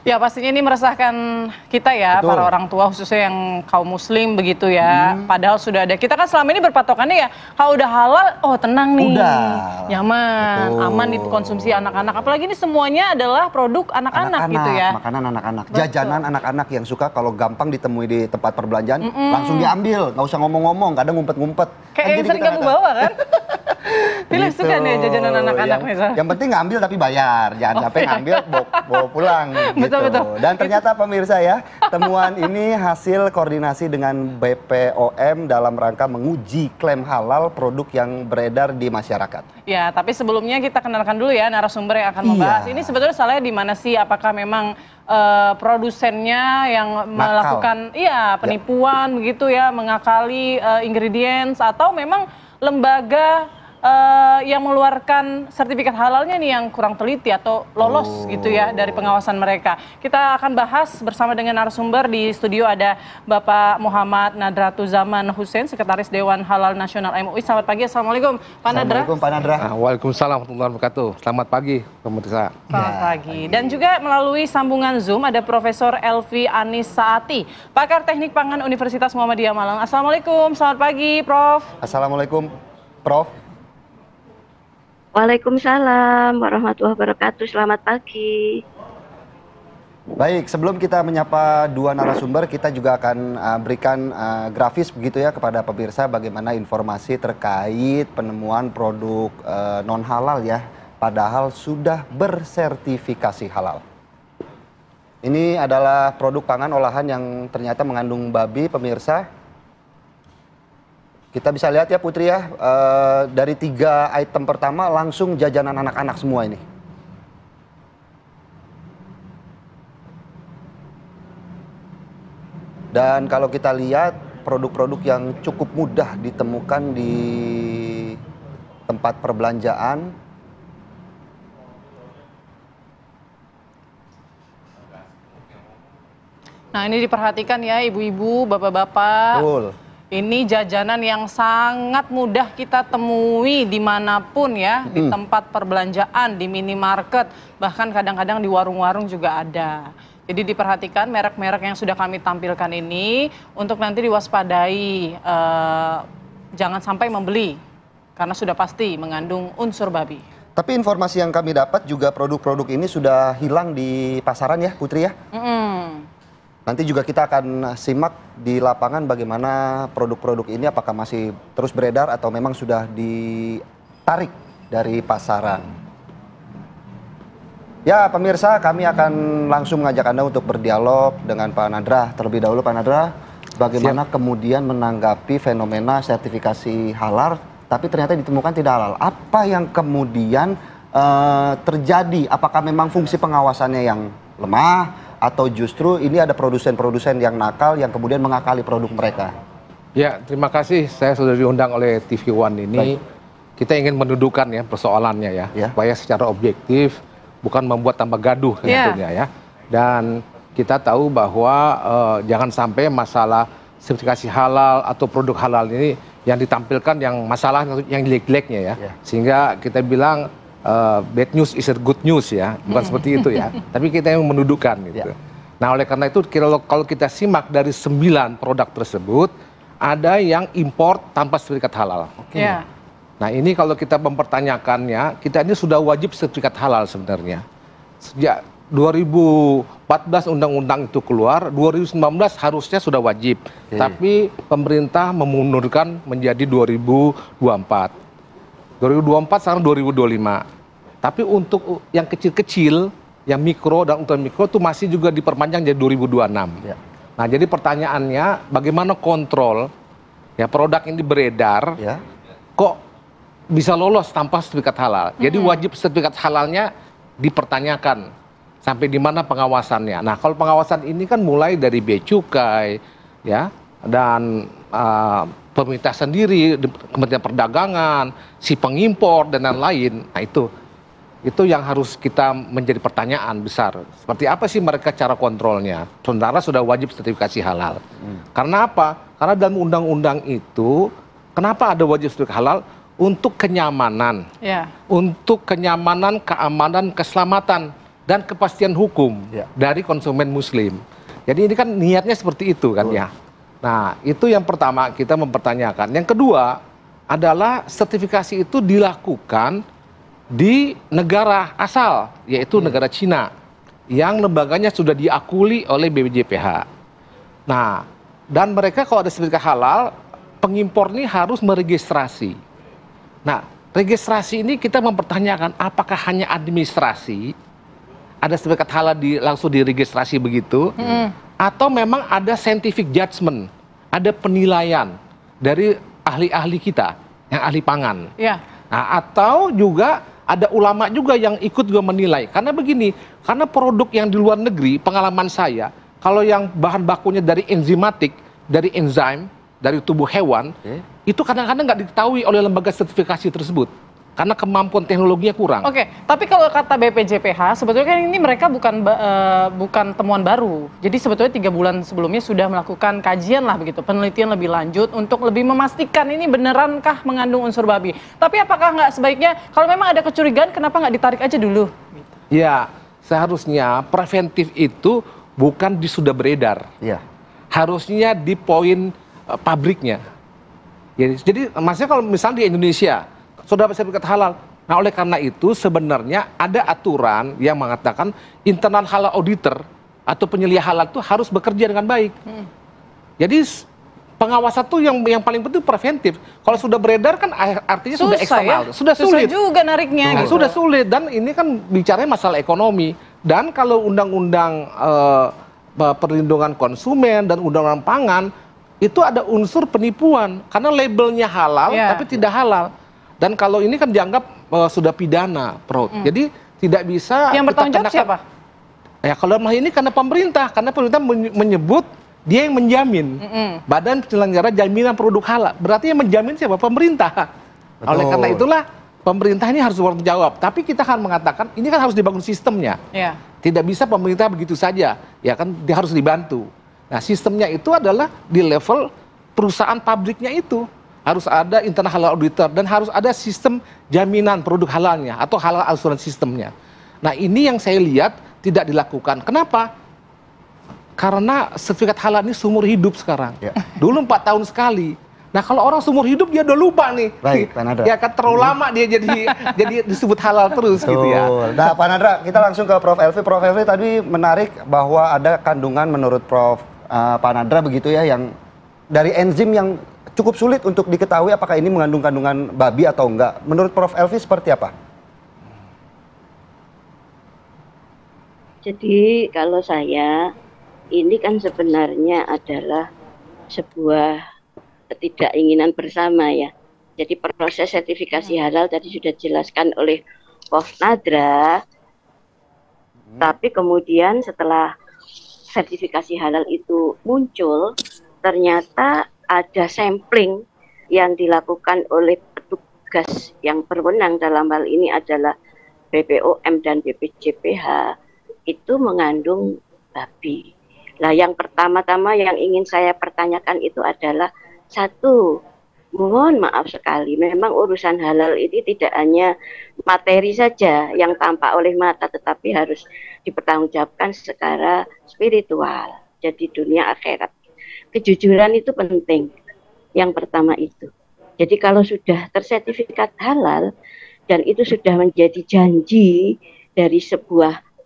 Ya pastinya ini meresahkan kita ya, Betul. para orang tua khususnya yang kaum muslim begitu ya. Padahal sudah ada, kita kan selama ini berpatokannya ya, kalau udah halal, oh tenang nih, Udah. nyaman, Betul. aman itu konsumsi anak-anak. Apalagi ini semuanya adalah produk anak-anak gitu ya. Makanan anak-anak, Betul. jajanan anak-anak yang suka kalau gampang ditemui di tempat perbelanjaan, langsung diambil, nggak usah ngomong-ngomong, kadang ngumpet-ngumpet. Kayak yang jadi sering kita kamu nggak tahu. bawa kan? Pilih Gitu. suka nih jajanan anak-anak nih. So. Yang penting ngambil tapi bayar, jangan sampai ngambil bawa pulang. Betul, gitu. betul. Dan ternyata pemirsa ya, temuan ini hasil koordinasi dengan BPOM dalam rangka menguji klaim halal produk yang beredar di masyarakat. Ya, tapi sebelumnya kita kenalkan dulu ya narasumber yang akan membahas. Ini sebetulnya salahnya di mana sih? Apakah memang produsennya yang melakukan penipuan begitu ya, mengakali ingredients, atau memang lembaga yang mengeluarkan sertifikat halalnya nih yang kurang teliti atau lolos gitu ya dari pengawasan mereka. Kita akan bahas bersama dengan narasumber. Di studio ada Bapak Muhammad Nadratuzaman Hussein, Sekretaris Dewan Halal Nasional MUI. Selamat pagi, Assalamualaikum Pak Nadra. Assalamualaikum Pak Nadra. Waalaikumsalam warahmatullahi wabarakatuh. Selamat pagi pemirsa. Selamat pagi. Dan juga melalui sambungan Zoom ada Profesor Elvi Anis Saati, pakar teknik pangan Universitas Muhammadiyah Malang. Assalamualaikum, selamat pagi Prof. Assalamualaikum Prof. Waalaikumsalam warahmatullahi wabarakatuh. Selamat pagi. Baik, sebelum kita menyapa dua narasumber, kita juga akan berikan grafis begitu ya kepada pemirsa bagaimana informasi terkait penemuan produk non halal ya, padahal sudah bersertifikasi halal. Ini adalah produk pangan olahan yang ternyata mengandung babi, pemirsa. Kita bisa lihat ya Putri ya, dari 3 item pertama langsung jajanan anak-anak semua ini. Dan kalau kita lihat produk-produk yang cukup mudah ditemukan di tempat perbelanjaan. Nah ini diperhatikan ya ibu-ibu, bapak-bapak. Betul. Ini jajanan yang sangat mudah kita temui dimanapun ya, di tempat perbelanjaan, di minimarket, bahkan kadang-kadang di warung-warung juga ada. Jadi diperhatikan merek-merek yang sudah kami tampilkan ini untuk nanti diwaspadai, jangan sampai membeli karena sudah pasti mengandung unsur babi. Tapi informasi yang kami dapat juga produk-produk ini sudah hilang di pasaran ya Putri ya. Nanti juga kita akan simak di lapangan bagaimana produk-produk ini apakah masih terus beredar atau memang sudah ditarik dari pasaran. Ya pemirsa, kami akan langsung mengajak Anda untuk berdialog dengan Pak Nadra. Terlebih dahulu Pak Nadra, bagaimana kemudian menanggapi fenomena sertifikasi halal tapi ternyata ditemukan tidak halal. Apa yang kemudian terjadi? Apakah memang fungsi pengawasannya yang lemah? Atau justru ini ada produsen-produsen yang nakal yang kemudian mengakali produk mereka? Ya, terima kasih. Saya sudah diundang oleh TV One ini. Baik. Kita ingin mendudukan ya persoalannya ya, supaya secara objektif, bukan membuat tambah gaduh tentunya ya. Dan kita tahu bahwa jangan sampai masalah sertifikasi halal atau produk halal ini yang ditampilkan yang masalah yang jelek-jeleknya ya. Sehingga kita bilang bad news is a good news ya, bukan seperti itu ya. Tapi kita yang mendudukan gitu. Nah oleh karena itu kalau kita simak dari 9 produk tersebut, ada yang import tanpa sertifikat halal. Nah ini kalau kita mempertanyakannya, kita ini sudah wajib sertifikat halal sebenarnya. Sejak 2014 undang-undang itu keluar, 2019 harusnya sudah wajib. Tapi pemerintah memundurkan menjadi 2024. 2024 sekarang 2025. Tapi untuk yang kecil-kecil, yang mikro dan ultramikro itu masih juga diperpanjang jadi 2026. Nah, jadi pertanyaannya bagaimana kontrol ya produk ini beredar kok bisa lolos tanpa sertifikat halal. Jadi wajib sertifikat halalnya dipertanyakan sampai di mana pengawasannya. Nah, kalau pengawasan ini kan mulai dari bea cukai ya dan pemerintah sendiri, Kementerian Perdagangan, si pengimpor dan lain-lain. Nah itu yang harus kita menjadi pertanyaan besar. Seperti apa sih mereka cara kontrolnya? Sementara sudah wajib sertifikasi halal. Karena apa? Karena dalam undang-undang itu, kenapa ada wajib sertifikasi halal? Untuk kenyamanan. Untuk kenyamanan, keamanan, keselamatan dan kepastian hukum dari konsumen muslim. Jadi ini kan niatnya seperti itu kan ya. Nah, itu yang pertama kita mempertanyakan. Yang kedua adalah sertifikasi itu dilakukan di negara asal, yaitu negara Cina, yang lembaganya sudah diakui oleh BPJPH. Nah, dan mereka kalau ada sertifikat halal, pengimpor ini harus meregistrasi. Nah, registrasi ini kita mempertanyakan apakah hanya administrasi, ada sertifikat halal langsung diregistrasi begitu, atau memang ada scientific judgment, ada penilaian dari ahli-ahli kita, yang ahli pangan. Nah, atau juga ada ulama juga yang ikut juga menilai. Karena begini, karena produk yang di luar negeri, pengalaman saya, kalau yang bahan bakunya dari enzimatik, dari enzim, dari tubuh hewan, itu kadang-kadang nggak diketahui oleh lembaga sertifikasi tersebut. Karena kemampuan teknologinya kurang. Oke, tapi kalau kata BPJPH, sebetulnya kan ini mereka bukan temuan baru. Jadi sebetulnya 3 bulan sebelumnya sudah melakukan kajian lah begitu, penelitian lebih lanjut untuk lebih memastikan ini benerankah mengandung unsur babi. Tapi apakah nggak sebaiknya kalau memang ada kecurigaan, kenapa nggak ditarik aja dulu? Ya, seharusnya preventif itu bukan sudah beredar. Harusnya di poin pabriknya. Jadi maksudnya kalau misalnya di Indonesia sudah sertifikat halal. Nah, oleh karena itu sebenarnya ada aturan yang mengatakan internal halal auditor atau penyelia halal itu harus bekerja dengan baik. Jadi pengawasan tuh yang paling penting preventif. Kalau sudah beredar kan artinya sudah eksternal, sudah sulit. Susah juga nariknya. Sudah sulit, dan ini kan bicaranya masalah ekonomi. Dan kalau undang-undang perlindungan konsumen dan undang-undang pangan itu ada unsur penipuan karena labelnya halal tapi tidak halal. Dan kalau ini kan dianggap sudah pidana, jadi tidak bisa. Yang bertanggung jawab siapa? Ya kalau ini karena pemerintah menyebut dia yang menjamin. Badan Penyelenggara Jaminan Produk Halal. Berarti yang menjamin siapa? Pemerintah. Betul. Oleh karena itulah pemerintah ini harus bertanggung jawab. Tapi kita akan mengatakan ini kan harus dibangun sistemnya. Tidak bisa pemerintah begitu saja, ya kan dia harus dibantu. Nah, sistemnya itu adalah di level perusahaan pabriknya itu. Harus ada internal halal auditor dan harus ada sistem jaminan produk halalnya atau halal assurance sistemnya. Nah, ini yang saya lihat tidak dilakukan. Kenapa? Karena sertifikat halal ini seumur hidup sekarang. Dulu 4 tahun sekali. Nah, kalau orang seumur hidup dia udah lupa nih. Baik, Pak Nadra. Ya kan terlalu lama dia jadi disebut halal terus. Gitu ya. Nah, Pak Nadra, kita langsung ke Prof. Elvi. Prof. Elvi tadi menarik bahwa ada kandungan menurut Pak Nadra begitu ya, yang dari enzim yang cukup sulit untuk diketahui apakah ini mengandung kandungan babi atau enggak. Menurut Prof. Elvi seperti apa? Jadi kalau saya, ini kan sebenarnya adalah sebuah ketidakinginan bersama ya. Jadi proses sertifikasi halal tadi sudah dijelaskan oleh Prof. Nadra. Tapi kemudian setelah sertifikasi halal itu muncul, ternyata ada sampling yang dilakukan oleh petugas yang berwenang, dalam hal ini adalah BPOM dan BPJPH, itu mengandung babi. Nah, yang pertama-tama yang ingin saya pertanyakan itu adalah, satu, mohon maaf sekali, memang urusan halal ini tidak hanya materi saja yang tampak oleh mata, tetapi harus dipertanggungjawabkan secara spiritual, jadi dunia akhirat. Kejujuran itu penting, yang pertama itu. Jadi kalau sudah tersertifikat halal dan itu sudah menjadi janji dari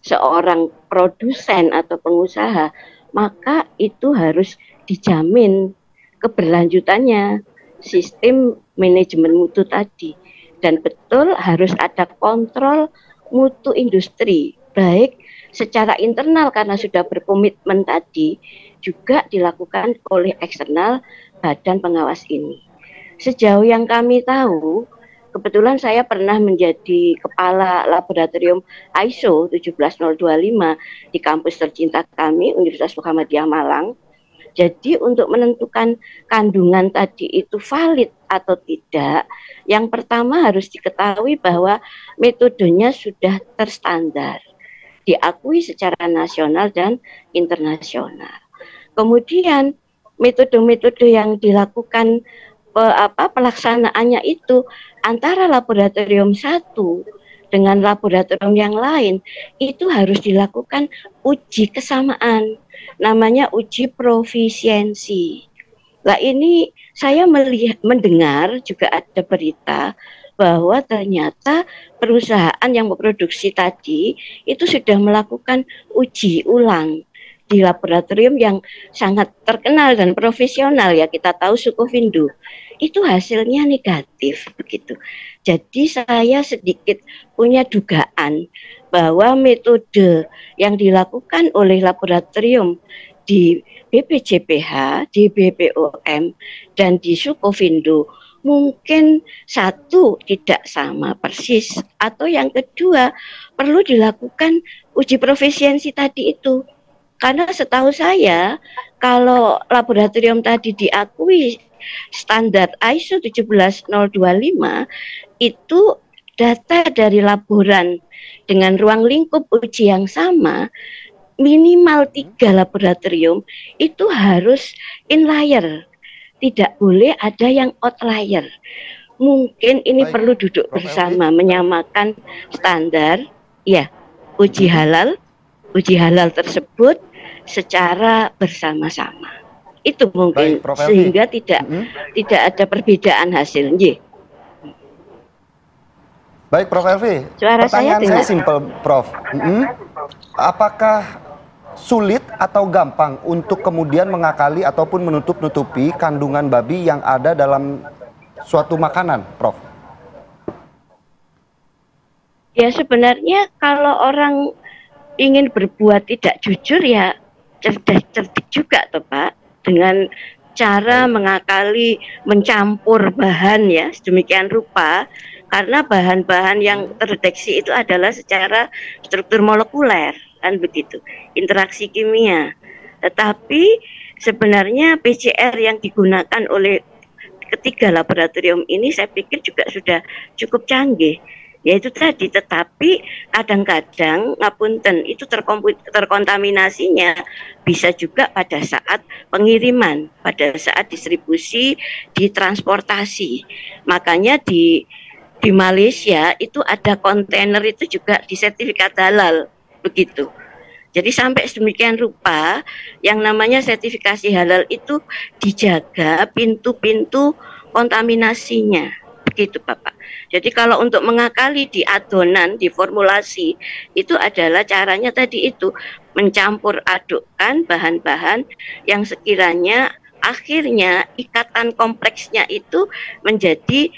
seorang produsen atau pengusaha, maka itu harus dijamin keberlanjutannya sistem manajemen mutu tadi. Dan betul harus ada kontrol mutu industri, baik secara internal karena sudah berkomitmen tadi, juga dilakukan oleh eksternal badan pengawas ini. Sejauh yang kami tahu, kebetulan saya pernah menjadi kepala laboratorium ISO 17025 di kampus tercinta kami, Universitas Muhammadiyah Malang. Jadi untuk menentukan kandungan tadi itu valid atau tidak, yang pertama harus diketahui bahwa metodenya sudah terstandar, diakui secara nasional dan internasional. Kemudian metode-metode yang dilakukan pelaksanaannya itu antara laboratorium 1 dengan laboratorium yang lain, itu harus dilakukan uji kesamaan, namanya uji profisiensi. Nah ini saya mendengar juga ada berita bahwa ternyata perusahaan yang memproduksi tadi itu sudah melakukan uji ulang di laboratorium yang sangat terkenal dan profesional ya, kita tahu Sukovindo. Itu hasilnya negatif begitu. Jadi saya sedikit punya dugaan bahwa metode yang dilakukan oleh laboratorium di BPJPH, di BPOM, dan di Sukovindo mungkin satu tidak sama persis, atau yang kedua perlu dilakukan uji profisiensi tadi itu. Karena setahu saya kalau laboratorium tadi diakui standar ISO 17025 itu data dari laboran dengan ruang lingkup uji yang sama minimal 3 laboratorium itu harus inlier, tidak boleh ada yang outlier. Mungkin ini perlu duduk bersama menyamakan standar ya uji halal tersebut secara bersama-sama. Itu mungkin sehingga tidak ada perbedaan hasil. Baik Prof. Elvi, pertanyaan saya simpel Prof. Apakah sulit atau gampang untuk kemudian mengakali ataupun menutup-nutupi kandungan babi yang ada dalam suatu makanan, Prof? Ya sebenarnya kalau orang ingin berbuat tidak jujur ya cerdik juga toh Pak, dengan cara mengakali mencampur bahan ya sedemikian rupa, karena bahan-bahan yang terdeteksi itu adalah secara struktur molekuler kan begitu, interaksi kimia. Tetapi sebenarnya PCR yang digunakan oleh ketiga laboratorium ini saya pikir juga sudah cukup canggih. Yaitu tadi, tetapi kadang-kadang ngapunten itu terkontaminasinya bisa juga pada saat pengiriman, pada saat distribusi, ditransportasi. Makanya di Malaysia itu ada kontainer itu juga disertifikat halal begitu. Jadi sampai sedemikian rupa yang namanya sertifikasi halal itu dijaga pintu-pintu kontaminasinya. Begitu Bapak. Jadi kalau untuk mengakali di adonan, di formulasi, itu adalah caranya tadi itu mencampur adukkan bahan-bahan yang sekiranya akhirnya ikatan kompleksnya itu menjadi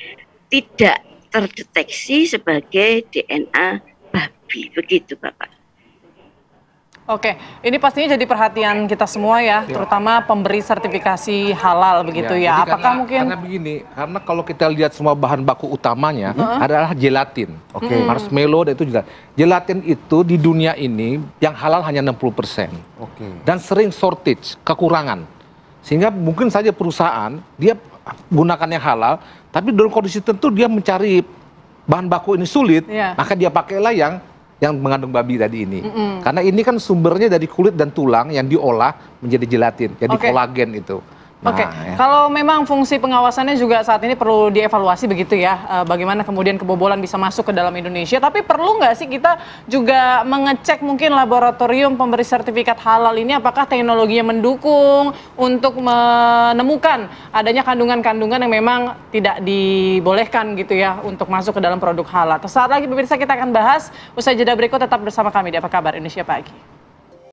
tidak terdeteksi sebagai DNA babi. Begitu Bapak. Oke, ini pastinya jadi perhatian kita semua ya, terutama pemberi sertifikasi halal begitu ya. Apakah mungkin karena begini, karena kalau kita lihat semua bahan baku utamanya adalah gelatin, marshmallow dan itu juga gelatin itu di dunia ini yang halal hanya 60%, dan sering shortage, kekurangan, sehingga mungkin saja perusahaan dia gunakan yang halal, tapi dalam kondisi tertentu dia mencari bahan baku ini sulit, maka dia pakailah yang mengandung babi tadi ini. Karena ini kan sumbernya dari kulit dan tulang yang diolah menjadi gelatin, jadi kolagen itu. Kalau memang fungsi pengawasannya juga saat ini perlu dievaluasi begitu ya, bagaimana kemudian kebobolan bisa masuk ke dalam Indonesia, tapi perlu nggak sih kita juga mengecek mungkin laboratorium pemberi sertifikat halal ini apakah teknologinya mendukung untuk menemukan adanya kandungan-kandungan yang memang tidak dibolehkan gitu ya untuk masuk ke dalam produk halal. Sesaat lagi pemirsa kita akan bahas, usai jeda berikut tetap bersama kami di Apa Kabar Indonesia Pagi.